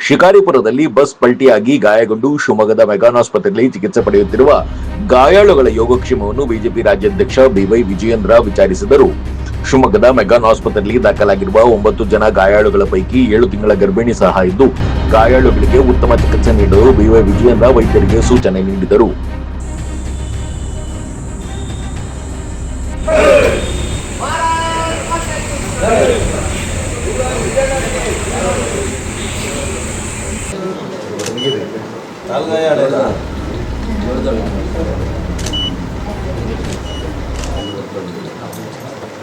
ಶಿಕಾರಿಪುರದಲ್ಲಿ bus ಪಲ್ಟಿಯಾಗಿ ಗಾಯಗೊಂಡು ಶಿವಮೊಗ್ಗದ McGann ಆಸ್ಪತ್ರೆಯಲ್ಲಿ ಚಿಕಿತ್ಸೆ ಪಡೆಯುತ್ತಿರುವ ಗಾಯಾಳುಗಳ ಯೋಗಕ್ಷೇಮವನ್ನು ಬಿಜೆಪಿ ರಾಜ್ಯಾಧ್ಯಕ್ಷ ಬಿವೈ ವಿಜಯೇಂದ್ರ ವಿಚಾರಿಸಿದರು. ಶಿವಮೊಗ್ಗದ ಮೆಗಾನ್ ಆಸ್ಪತ್ರೆಯಲ್ಲಿ ದಾಖಲಾಗಿರುವ 9 ಜನ ಗಾಯಾಳುಗಳ ಪೈಕಿ 7 ತಿಂಗಳ ಗರ್ಭಿಣಿ ಸಹ ಇದ್ದು, ಗಾಯಾಳುಗಳಿಗೆ ಉತ್ತಮ ಚಿಕಿತ್ಸೆ ನೀಡಲು ಬಿವೈ ವಿಜಯೇಂದ್ರ ವೈದ್ಯರಿಗೆ ಸೂಚನೆ ನೀಡಿದರು.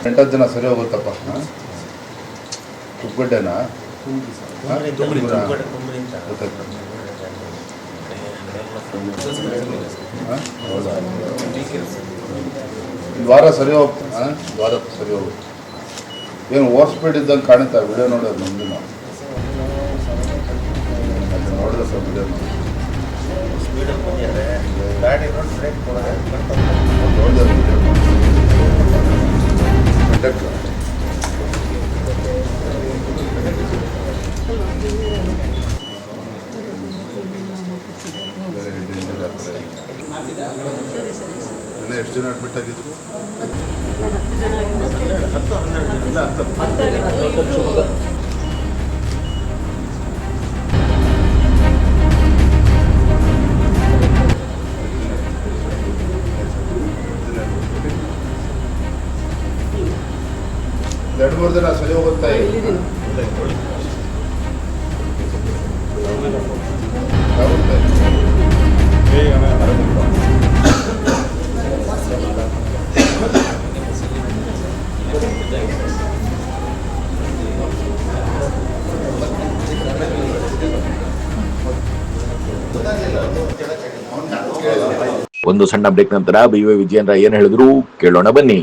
ಎಂಟತ್ತು ಜನ ಸರಿ ಹೋಗುತ್ತಪ್ಪ. ಉಪ್ಪುಗಡ್ಡೆನಾ ವಾರ ಸರಿ ಹೋಗ್ ವಾರ ಸರಿ ಹೋಗುತ್ತೆ. ಏನು ಓವರ್ ಸ್ಪೀಡ್ ಇದ್ದಂಗೆ ಕಾಣುತ್ತಾ ವಿಡಿಯೋ ನೋಡೋದು ಮುಂದಿನ ನೋಡಿದ್ರೆ ಸರ್ ವಿಡಿಯೋ ಎಷ್ಟು ಜನ ಅಡ್ಮಿಟ್ ಆಗಿದ್ರು? 10-12 ದಿನ ಸರಿ ಹೋಗುತ್ತಾ? ಒಂದು ಸಣ್ಣ ಬ್ರೇಕ್ ನಂತರ ಬಿವೈ ವಿಜಯೇಂದ್ರ ಏನು ಹೇಳಿದ್ರು ಕೇಳೋಣ ಬನ್ನಿ.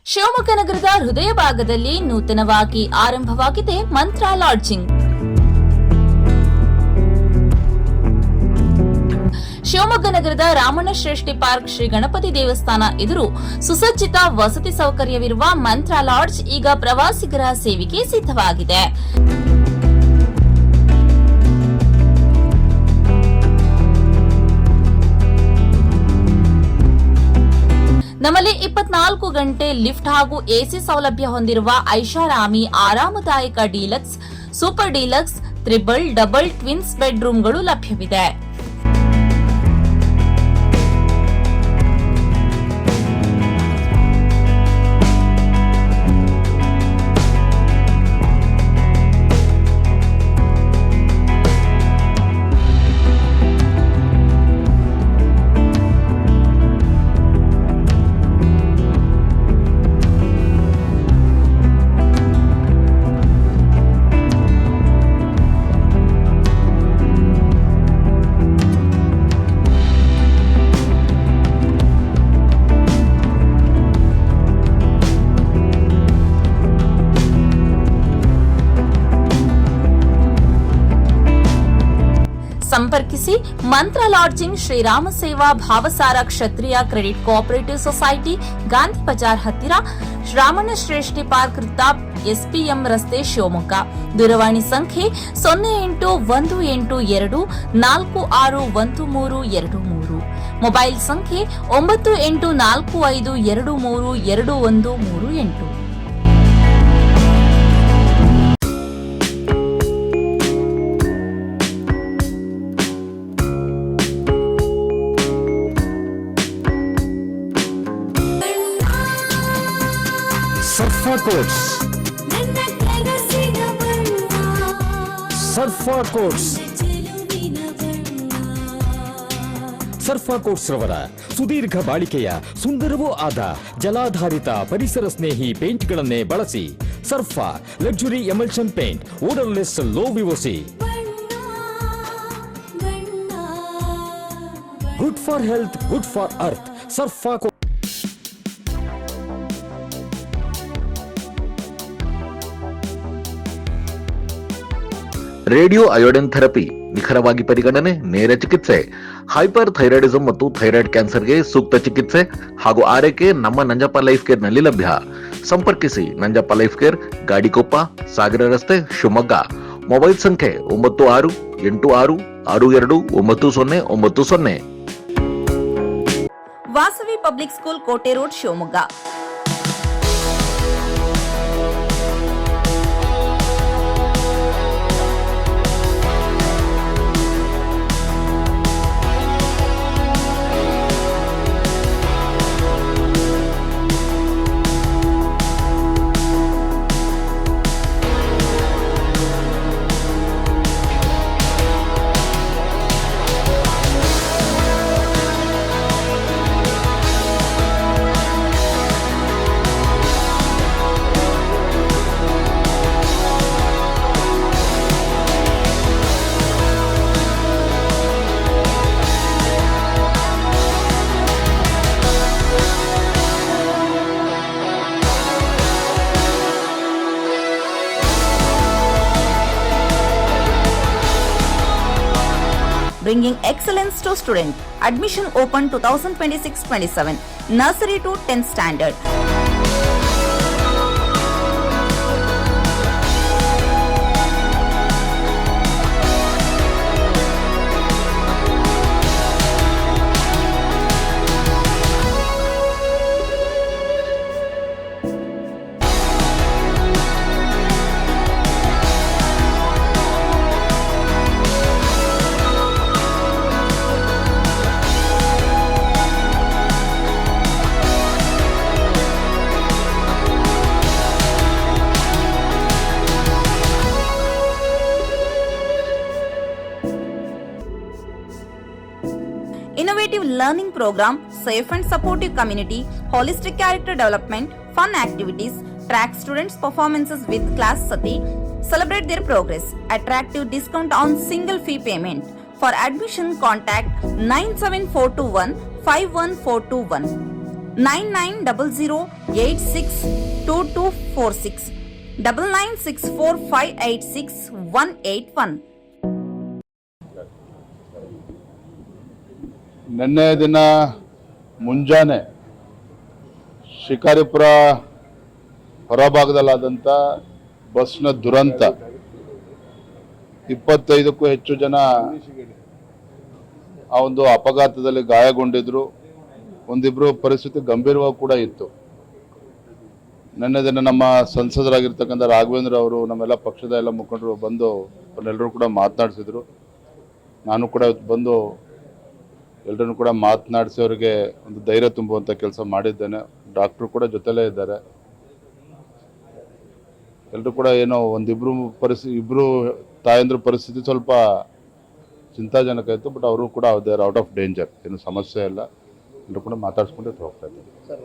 ಶಿವಮೊಗ್ಗ ನಗರದ ಹೃದಯ ಭಾಗದಲ್ಲಿ ನೂತನವಾಗಿ ಆರಂಭವಾಗಿದೆ ಮಂತ್ರ ಲಾಡ್ಜಿಂಗ್. ಶಿವಮೊಗ್ಗ ನಗರದ ರಾಮಣ್ಣ ಶ್ರೇಷ್ಠಿ ಪಾರ್ಕ್ ಶ್ರೀ ಗಣಪತಿ ದೇವಸ್ಥಾನ ಎದುರು ಸುಸಜ್ಜಿತ ವಸತಿ ಸೌಕರ್ಯವಿರುವ ಮಂತ್ರ ಲಾಡ್ಜ್ ಈಗ ಪ್ರವಾಸಿಗರ ಸೇವೆಗೆ ಸಿದ್ಧವಾಗಿದೆ. ನಮ್ಮಲ್ಲಿ 24 ಗಂಟೆ ಲಿಫ್ಟ್ ಹಾಗೂ ಎಸಿ ಸೌಲಭ್ಯ ಹೊಂದಿರುವ ಐಷಾರಾಮಿ ಆರಾಮದಾಯಕ deluxe, super deluxe, triple, double, twins ಬೆಡ್ರೂಮ್ಗಳು ಲಭ್ಯವಿದೆ. ಸಂಪರ್ಕಿಸಿ Mantra lodging, Shrirama Seva Bhavasara Kshatriya credit cooperative society, Gandhi Bazaar ಹತ್ತಿರ, ರಾಮಣ್ಣ ಶ್ರೇಷ್ಠಿ ಪಾರ್ಕ್ ವೃತ್ತ, ಎಸ್ಪಿಎಂ ರಸ್ತೆ, ಶಿವಮೊಗ್ಗ. ದೂರವಾಣಿ ಸಂಖ್ಯೆ 0818461323, ಮೊಬೈಲ್ ಸಂಖ್ಯೆ 9845232138. Sarfa coats, Sarfa coats, Sarfa coats ರವರ ಸುದೀರ್ಘ ಬಾಳಿಕೆಯ ಸುಂದರವೂ ಆದ ಜಲಾಧಾರಿತ ಪರಿಸರ ಸ್ನೇಹಿ ಪೇಂಟ್ಗಳನ್ನೇ ಬಳಸಿ. Sarfa luxury emulsion paint, odourless, low VOC, good for health, good for earth. Sarfa radio iodine therapy, ನಿಖರವಾಗಿ ಪರಿಗಣನೆ, ನೇರ ಚಿಕಿತ್ಸೆ, ಹೈಪರ್ ಥೈರಾಯ್ಡಿಸಂ ಮತ್ತು ಥೈರಾಯ್ಡ್ ಕ್ಯಾನ್ಸರ್ಗೆ ಸೂಕ್ತ ಚಿಕಿತ್ಸೆ ಹಾಗೂ ಆರೈಕೆ ನಮ್ಮ ನಂಜಪ್ಪ ಲೈಫ್ ಕೇರ್ ನಲ್ಲಿ ಲಭ್ಯ. ಸಂಪರ್ಕಿಸಿ ನಂಜಪ್ಪ ಲೈಫ್ ಕೇರ್, ಗಾಡಿಕೊಪ್ಪ, ಸಾಗರ ರಸ್ತೆ, ಶಿವಮೊಗ್ಗ. ಮೊಬೈಲ್ ಸಂಖ್ಯೆ 9686629090. ವಾಸವಿ ಪಬ್ಲಿಕ್ ಸ್ಕೂಲ್, ಕೋಟೆ road, Shivamogga. Bringing excellence to student. Admission open 2026-27. Nursery to 10th standard. Innovative learning program, safe and supportive community, holistic character development, fun activities, track students' performances with Class Sati, celebrate their progress, attractive discount on single fee payment. For admission, contact 97421 51421, 9900862246, 9964586181. ನಿನ್ನೆ ದಿನ ಮುಂಜಾನೆ ಶಿಕಾರಿಪುರ ಹೊರಭಾಗದಲ್ಲಾದಂಥ ಬಸ್ನ ದುರಂತ, 25ಕ್ಕೂ ಹೆಚ್ಚು ಜನ ಆ ಒಂದು ಅಪಘಾತದಲ್ಲಿ ಗಾಯಗೊಂಡಿದ್ರು. ಒಂದಿಬ್ರು ಪರಿಸ್ಥಿತಿ ಗಂಭೀರವಾಗಿ ಕೂಡ ಇತ್ತು. ನಿನ್ನೆ ದಿನ ನಮ್ಮ ಸಂಸದರಾಗಿರ್ತಕ್ಕಂಥ ರಾಘವೇಂದ್ರ ಅವರು, ನಮ್ಮೆಲ್ಲ ಪಕ್ಷದ ಎಲ್ಲ ಮುಖಂಡರು ಬಂದು ಎಲ್ಲರೂ ಕೂಡ ಮಾತನಾಡಿಸಿದ್ರು. ನಾನು ಕೂಡ ಬಂದು ಎಲ್ಲರನ್ನು ಕೂಡ ಮಾತನಾಡಿಸಿ ಅವರಿಗೆ ಒಂದು ಧೈರ್ಯ ತುಂಬುವಂಥ ಕೆಲಸ ಮಾಡಿದ್ದೇನೆ. ಡಾಕ್ಟ್ರು ಕೂಡ ಜೊತೆಲೇ ಇದ್ದಾರೆ. ಎಲ್ಲರೂ ಕೂಡ ಏನೋ ಇಬ್ಬರು ತಾಯಂದ್ರ ಪರಿಸ್ಥಿತಿ ಸ್ವಲ್ಪ ಚಿಂತಾಜನಕ ಇತ್ತು. ಬಟ್ ಅವರು ಕೂಡ they are out of danger, ಏನು ಸಮಸ್ಯೆ ಇಲ್ಲ. ಎಲ್ಲರೂ ಕೂಡ ಮಾತಾಡಿಸ್ಕೊಂಡು ಹೋಗ್ತಾ ಇದ್ದಾರೆ.